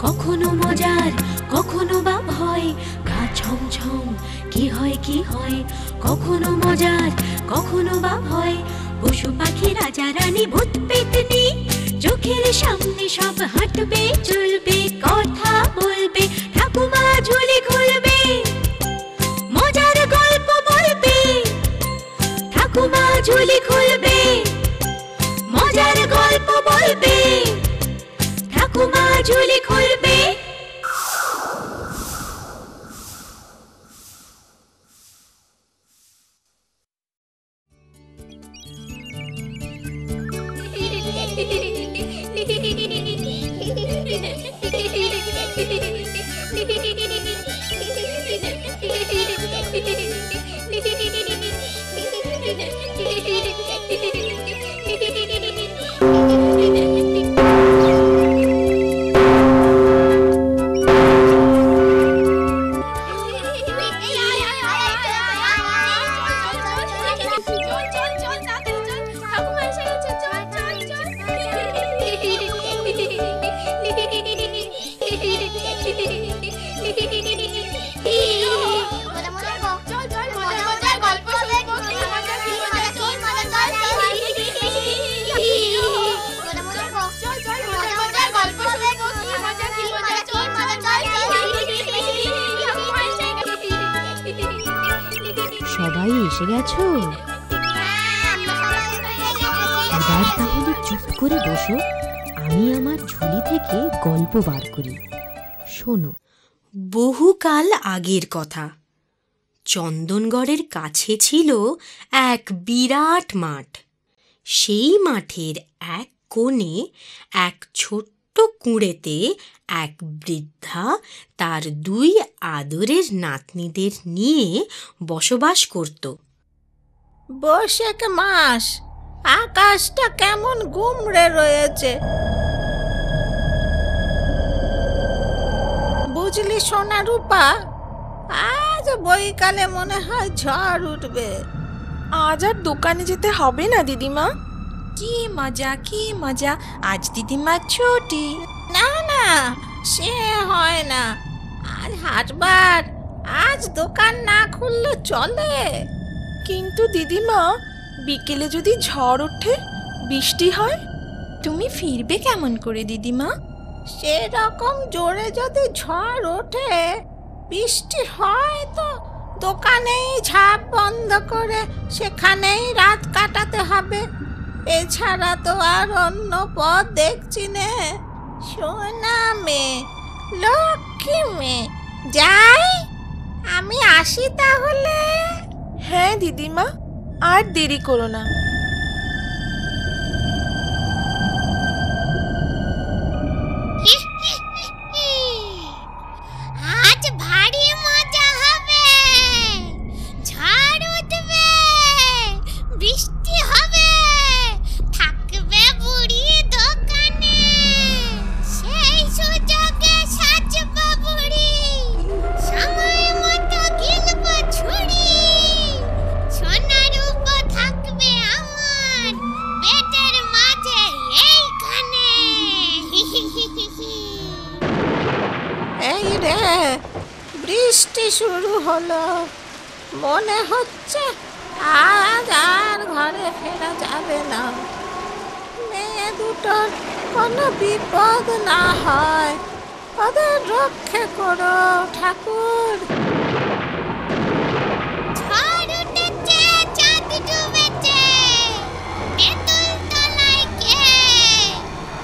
কখনো মজার কখনো বা ভয়, গা ছমছম কি হয় কি হয়। কখনো মজার কখনো বা ভয়, পশু পাখি রাজা রানী ভূত পেতনি, চোখের সামনে সব হাঁটবে চলবে কথা বলবে, ঠাকুমা ঝুলি খুলবে মজার গল্প বলবে, ঠাকুমা ঝুলি খুলবে মজার গল্প বলবে, ঠাকুমা ঝুলি খুলবে। সবাই এসে গেছো? এবার তাহলে চুপ করে বসো, আমি আমার ঝুলি থেকে গল্প বার করি। শোনো। বহুকাল আগের কথা, চন্দনগড়ের কাছে ছিল এক বিরাট মাঠ। সেই মাঠের এক কোণে এক ছোট্ট কুঁড়েতে এক বৃদ্ধা তার 2 আদরের নাতনিদের নিয়ে বসবাস করত। বৈশাখ মাস, আকাশটা কেমন গুমড়ে রয়েছে। বুঝলি সোনা রূপা, আজ বৈকালে মনে হয় ঝড় উঠবে। আজ আর দোকানে যেতে হবে না দিদিমা। কি মজা কি মজা, আজ দিদিমা ছুটি। না না, সে হয় না, আজ হাটবার, আজ দোকান না খুললে চলে। কিন্তু দিদিমা, বিকেলে যদি ঝড় ওঠে, বৃষ্টি হয়, তুমি ফিরবে কেমন করে দিদিমা? সেরকম জোরে যদি ঝড় ওঠে, বৃষ্টি হয়, তো দোকানেই ঝাঁপ বন্ধ করে সেখানেই রাত কাটাতে হবে। এছাড়া তো আর অন্য পথ দেখছি নে। সোনা মেয়ে, লক্ষ্মী মেয়ে, যাই, আমি আসি তাহলে। হ্যাঁ দিদিমা, আর দেরি করো না। আজ ভারী মজা হবে, ঝড় উঠবে, বৃষ্টি হবে, থাকবে বুড়ি দোকানে, সেই সুযোগে সাজবো বুড়ি, সময় মতো গিলবো ছুরি, সোনার উপর থাকবে আমার পেটের মাঝে এইখানে। এই রে, বৃষ্টি শুরু হলো, মনে হচ্ছে আজ আর ঘরে ফেরা যাবে না। মেয়ে দুটোর কোনো বিপদ না হয়, ওদের রক্ষে করো ঠাকুর। ঝড় উঠেছে, চাঁদ ডুবেছে, তেঁতুল তলায় কে?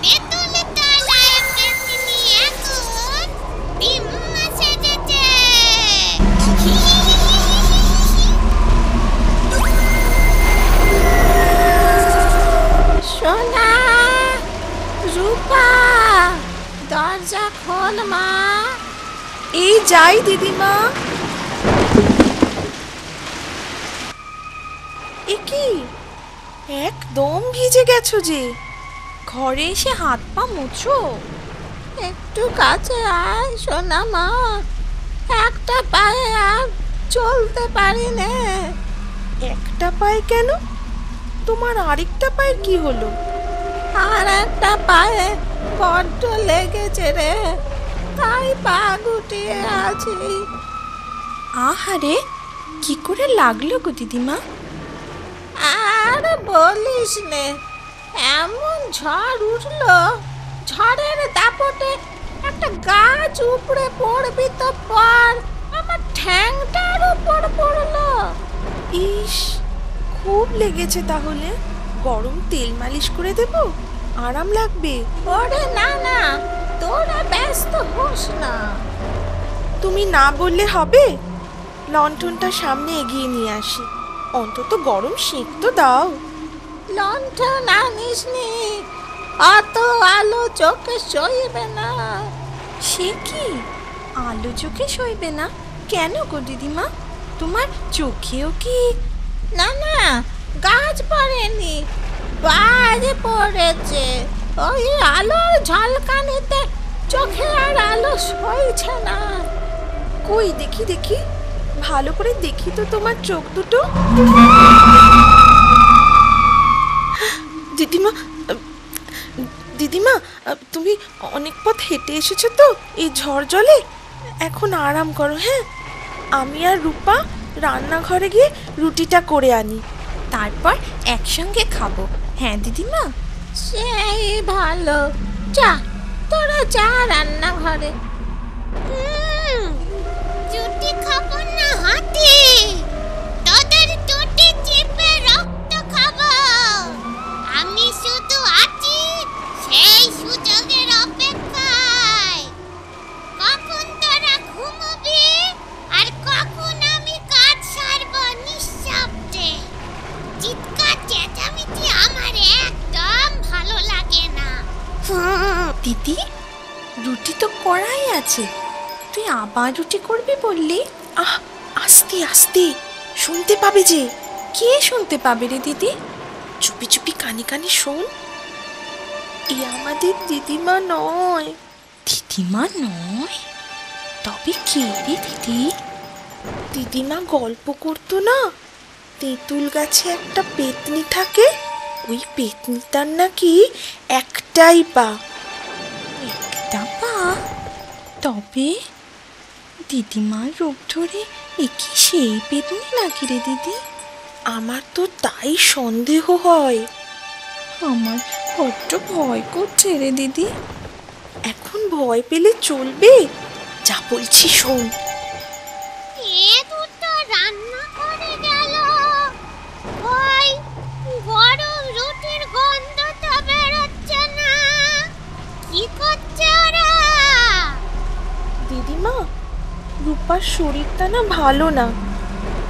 তেঁতুল তলায় পেতনি এখন ডিম সেজেছে। সোনা রূপা, দরজা খোল মা। এই যাই দিদিমা। এ কি, একদম ভিজে গেছো যে, ঘরে এসে হাত পা মুছো। একটু কাছে আয় সোনা মা, একটা পায়ে আর চলতে পারি নে। একটা পায়ে কেন? তোমার আরেকটা পায়ের কি হলো? আর একটা পায়ে বড্ড লেগেছে রে, তাই পা গুটিয়ে আছি। আহারে, কি করে লাগলো গো দিদিমা? আর বলিস নে, এমন ঝড় উঠলো, ঝড়ের দাপটে একটা গাছ উপড়ে পড়বি তো পর, আমার ঠ্যাংটার উপর পড়লো। ইস, খুব লেগেছে তাহলে। গরম তেল মালিশ করে দেব, আরাম লাগবে। ওরে না না, তোরা ব্যস্ত হোস না। তুমি না বললে হবে? লণ্ঠনটা সামনে এগিয়ে নিয়ে আসি, অন্তত গরম সেঁক তো দাও। লণ্ঠন আনিস নি, অত আলো চোখে সইবে না। সে কি, আলো চোখে সইবে না কেন গো দিদিমা? তোমার চোখেও কি? না না, গাছ পড়েনি, বাজ পড়েছে। ওই আলোর ঝলকানিতে চোখে আর আলো সইছে না। কই দেখি দেখি, ভালো করে দেখি তো তোমার চোখ দুটো। দিদিমা, দিদিমা, তুমি অনেক পথ হেঁটে এসেছো তো এই ঝড় জলে। এখন আরাম করো, হ্যাঁ? আমি আর রূপা রান্নাঘরে গিয়ে রুটিটা করে আনি, তারপর একসঙ্গে খাবো। হ্যাঁ দিদিমা? সেই ভালো, যা তোরা যা রান্নাঘরে। রুটি খাবো না হাতি, তোদের টুটি চিপে রক্ত খাবো। আমি শুধু আছি সেই সুযোগের অপেক্ষায়। কখন তোরা ঘুমবি আর কখন আমি কাজ সারবো নিঃশব্দে। চিৎকার চেঁচামেচি আমার একদম ভালো লাগে না। দিদি, রুটি তো কড়াই আছে, তুই আবার রুটি করবি বললি? আহ, আস্তে আস্তে, শুনতে পাবে যে। কে শুনতে পাবে রে দিদি? চুপি চুপি কানে কানে শোন। এ আমাদের দিদিমা নয়। দিদিমা নয়? তবে কে রে দিদি? দিদিমা গল্প করতো না, তেঁতুল গাছে একটা পেতনি থাকে, ওই পেতনিটার নাকি একটাই পা। একটা পা? তবে দিদিমার রূপ ধরে এ কি সেই পেতনি নাকি রে দিদি? আমার তো তাই সন্দেহ হয়। আমার বড্ড ভয় করছে রে দিদি। এখন ভয় পেলে চলবে? যা বলছি শোন। এ দুটো রান্না করে গেল, ওই গরম রুটির গন্ধ তো বেরোচ্ছে না। কি করছে ওরা? দিদিমা, রূপার শরীরটা না ভালো না,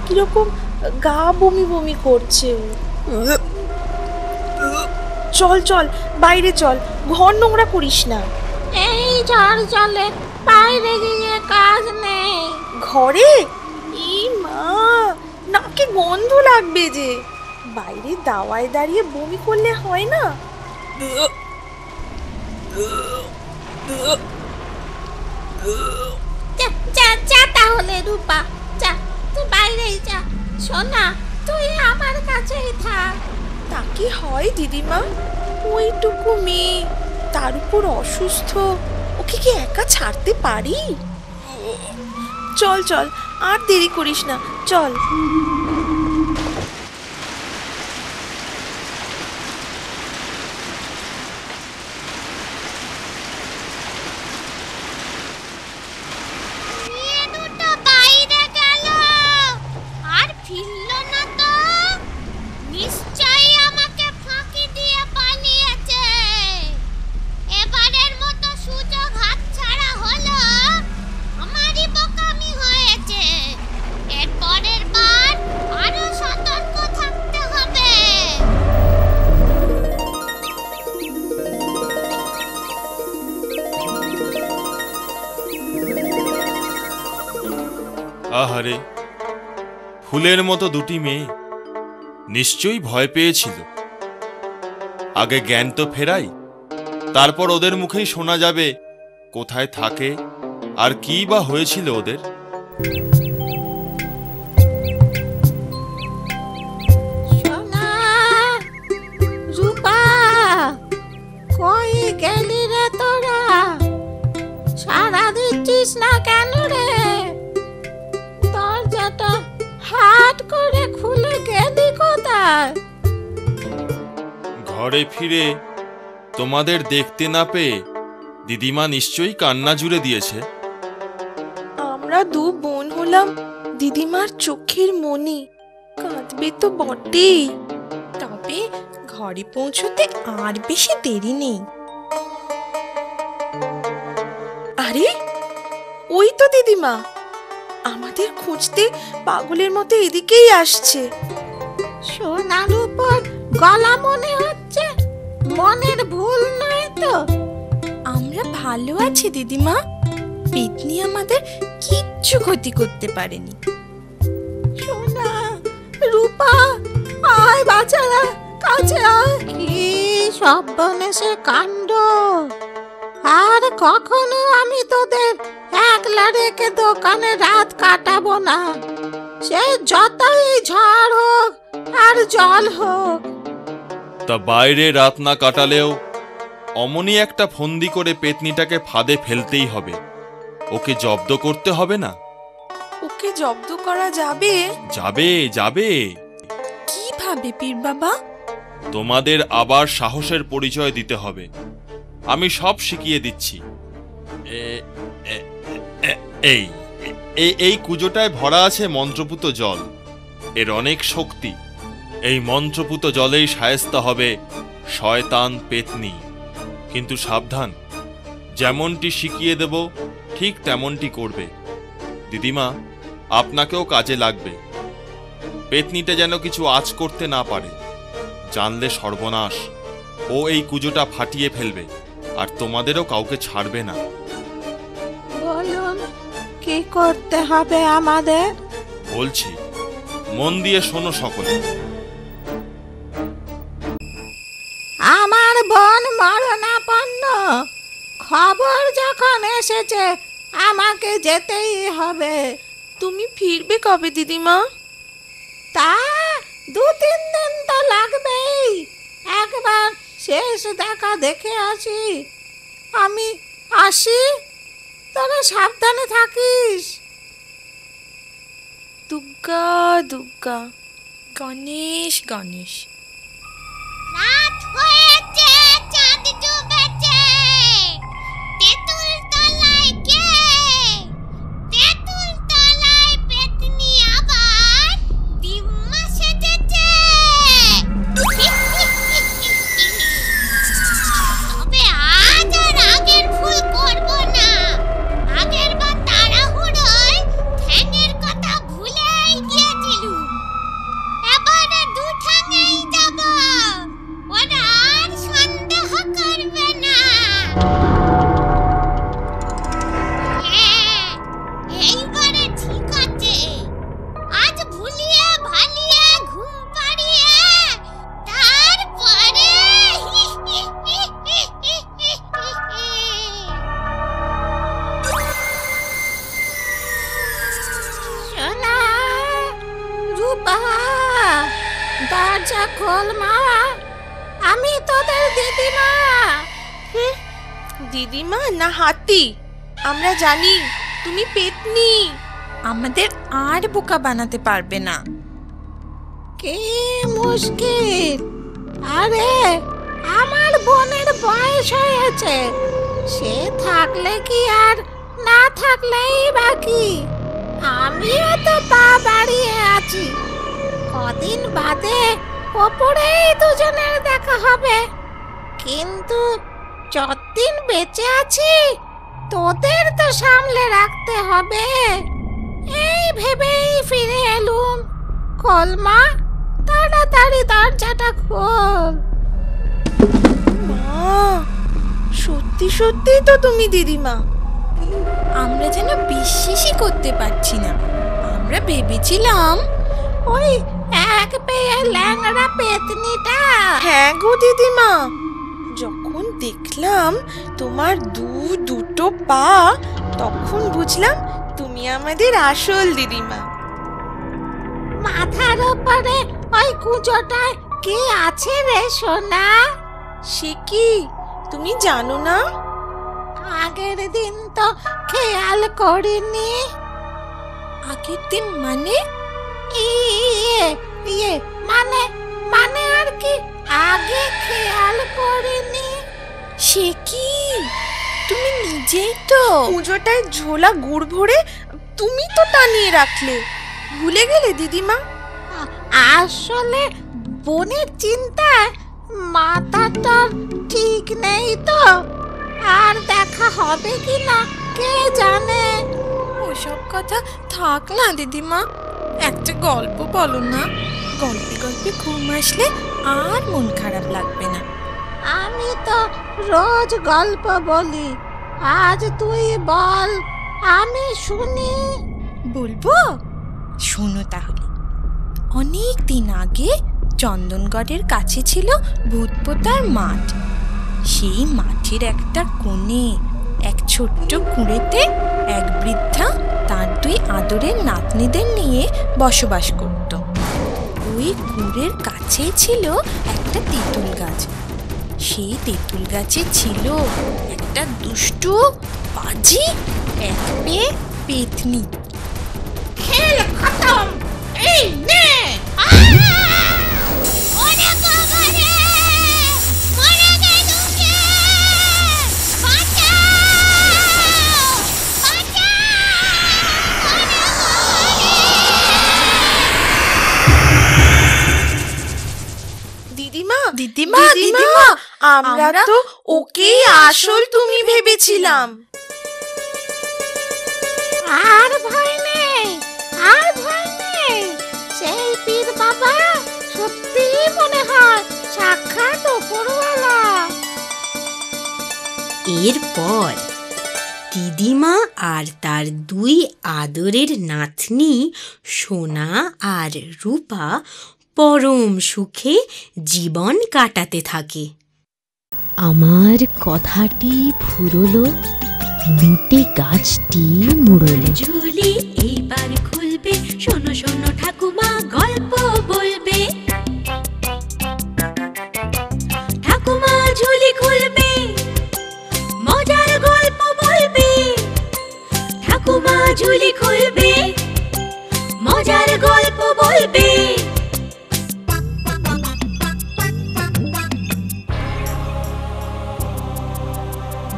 কিরকম গা বমি বমি করছে। চল চল, বাইরে চল, ঘর নোংরা করিস না। এই ঝড় জলে বাইরে গিয়ে কাজ নেই। ঘরে? ই মা, নাকে গন্ধ লাগবে যে। বাইরে দাওয়ায় দাঁড়িয়ে বমি করলে হয় না? যা যা যা তাহলে রূপা, যা তুই বাইরেই যা। সোনা, তুই আমার কাছেই থাক। তা কি হয় দিদিমা? ওইটুকু মেয়ে, তার উপর অসুস্থ, ওকে কি একা ছাড়তে পারি? চল চল, আর দেরি করিস না, চল। এ দুটো বাইরে গেল, আর ফিরল না তো। নিশ্চয়ই আমাকে ফাঁকি দিয়ে পালিয়েছে। এবারের মতো সুযোগ হাতছাড়া হলো, আমারই বোকামি হয়েছে। এর পরের বার আরো সতর্ক থাকতে হবে। আহারে, ফুলের মতো দুটি মেয়ে নিশ্চয়ই ভয় পেয়েছিল। আগে জ্ঞান তো ফেরাই, তারপর ওদের মুখেই শোনা যাবে কোথায় থাকে আর কি বা হয়েছিল ওদের। সোনা, রূপা, কই গেলি রে তোরা? সারাদিন ঘরে ফিরে তোমাদের দেখতে না পেয়ে দিদিমা নিশ্চয়ই কান্না জুড়ে দিয়েছে। আমরা দু বোন হলাম দিদিমার চোখের মনি, কাঁদবে তো বটেই। তবে ঘরে পৌঁছতে আর বেশি দেরি নেই। আরে ওই তো দিদিমা, আমাদের খুঁজতে পাগলের মতো এদিকেই আসছে। সোনার উপর গলা মনে হচ্ছে, মনের ভুল নয় তো? আমরা ভালো আছি দিদিমা, পেতনি আমাদের কিচ্ছু ক্ষতি করতে পারেনি। সোনা, রূপা, আয় বাচ্চারা, কাছে আয়। কি সর্বনেশে কাণ্ড! আর কখনো আমি তোদের একলা রেখে দোকানে রাত কাটাবো না, সে যতই ঝড় হোক আর জল হোক। তা বাইরে রাত না কাটালেও অমনি একটা ফন্দি করে পেতনিটাকে ফাঁদে ফেলতেই হবে। ওকে জব্দ করতে হবে না? ওকে জব্দ করা যাবে? যাবে যাবে। কিভাবে পীর বাবা? তোমাদের আবার সাহসের পরিচয় দিতে হবে। আমি সব শিখিয়ে দিচ্ছি। এই এই কুজোটায় ভরা আছে মন্ত্রপুত জল। এর অনেক শক্তি। এই মন্ত্রপুত জলেই শায়েস্তা হবে শয়তান পেতনি। কিন্তু সাবধান, যেমনটি শিখিয়ে দেব ঠিক তেমনটি করবে। দিদিমা, আপনাকেও কাজে লাগবে। পেতনিটা যেন কিছু আঁচ করতে না পারে, জানলে সর্বনাশ। ও এই কুজোটা ফাটিয়ে ফেলবে, আর তোমাদেরও কাউকে ছাড়বে না। বলুন, কি করতে হবে আমাদের? বলছি, মন দিয়ে শোনো সকলে। আমার বোন মরণাপন্ন, খবর যখন এসেছে আমাকে যেতেই হবে। তুমি ফিরবে কবে দিদিমা? তা 2-3 দিন তো লাগবেই। একবার শেষ দেখা দেখে আসি। আমি আসি, তোরা সাবধানে থাকিস। দুর্গা দুর্গা, গণেশ গণেশ। রাত হয়েছে, চাঁদ ডুবেছে। তেঁতুল তলায় কে? তেঁতুল তলায় পেতনি আবার ডিম্মা সেজেছে। তবে আজ আর আগের ভুল করব না। আগের বার তাড়াহুড়োয় ঠ্যাঙের কথা ভুলেই গিয়েছিলুম। এবারে 2 ঠ্যাঙেই যাব। ওরা আর সন্দেহ করবে না। হ্যাঁ, এইবারে ঠিক আছে। আজ ভুলিয়ে ভালিয়ে ঘুম পাড়িয়ে তারপরে সোনা, রূপা, দরজা খোল মা, আমি তোদের দিদিমা। দিদিমা না হাতি, আমরা জানি তুমি পেতনি। আমাদের আর বোকা বানাতে পারবে না। কি মুশকিল! আরে, আমার বোনের বয়স হয়েছে, সে থাকলে কি আর না থাকলেই বাকি। আমিও তো পা বাড়িয়ে আছি। কদিন বাদে ওপরেই দুজনের দেখা হবে। কিন্তু যতদিন বেঁচে আছি তোদের তো সামলে রাখতে হবে। এই ভেবেই ফিরে এলুম। খোল মা, তাড়াতাড়ি দরজাটা খোল। মা, সত্যি সত্যি তো তুমি দিদিমা। আমরা যেন বিশ্বাসই করতে পারছি না। আমরা ভেবেছিলাম ওই এক পেয়ে ল্যাংড়া পেতনিটা। হ্যাঁ গো দিদিমা, যখন দেখলাম তোমার দুটো পা, তখন বুঝলাম তুমি আমাদের আসল দিদিমা। মাথার উপরে ওই কুচোটায় কি আছে রে সোনা? সে কি তুমি জানো না? আগের দিন তো খেয়াল করিনি। আগের দিন মানে? ইয়ে ইয়ে মানে মানে আর কি আগে খেয়াল সে কি, তুমি নিজেই তো পুজোটায় ঝোলা গুড় ভরে তুমি তো টানিয়ে রাখলে, ভুলে গেলে দিদিমা? আসলে বোনের চিন্তায় মাথাটা ঠিক নেই তো, আর দেখা হবে কি না কে জানে। ওসব কথা থাক না দিদিমা, একটা গল্প বলো না, গল্পে গল্পে ঘুম আসলে আর মন খারাপ লাগবে না। আমি তো রোজ গল্প বলি, আজ তুই বল, আমি শুনি। বলবো, শোনো তাহলে। অনেক দিন আগে চন্দনগড়ের কাছে ছিল ভূতপোতার মাঠ। সেই মাঠের একটা কোণে এক ছোট্ট কুঁড়েতে এক বৃদ্ধা তার দুই আদরের নাতনিদের নিয়ে বসবাস করত। ওই কুঁড়ের কাছেই ছিল একটা তেঁতুল গাছ। সেই তেঁতুল গাছে ছিল একটা দুষ্টু পাজি এক পেয়ে পেতনি। খেল খতম, এই নে। ওরে বাবা রে, মরে গেল কে? বাঁচাও! বাঁচাও! ওরে দিদিমা দিদিমা দিদিমা, আমরা তো ওকেই আসল তুমি ভেবেছিলাম। আর ভয় নেই, আর ভয় নেই। সেই পীর বাবা সত্যি মনে হয় সাক্ষাৎ উপরওয়ালা। এরপর দিদিমা আর তার দুই আদরের নাতনি সোনা আর রূপা পরম সুখে জীবন কাটাতে থাকে। আমার কথাটি ফুরলো, লুটে গাছটি মুড়লো। ঝুলি এইবার খুলবে, শোনো শোনো ঠাকুমা গল্প বলবে। ঠাকুমা ঝুলি খুলবে, মজার গল্প বলবে। ঠাকুমা ঝুলি খুলবে, মজার গল্প বলবে।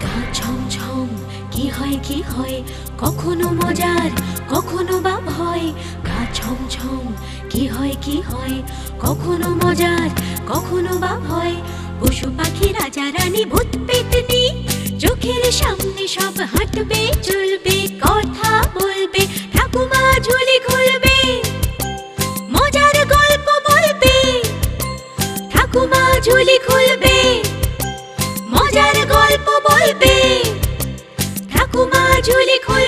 গা ছমছম, কি হয় কি হয়, কখনো মজার কখনো বা ভয়। গা ছমছম, কি হয় কি হয়, কখনো মজার কখনো বা ভয়। পশু পাখি রাজা রানী ভূত পেতনি চোখের সামনে সব হাঁটবে চলবে, কথা বলবে। ঠাকুমা ঝুলি খুলবে, মজার গল্প বলবে। ঠাকুমা ঝুলি খুলবে, মজার গল্প বলবে। ঠাকুমা ঝুলি খুলবে।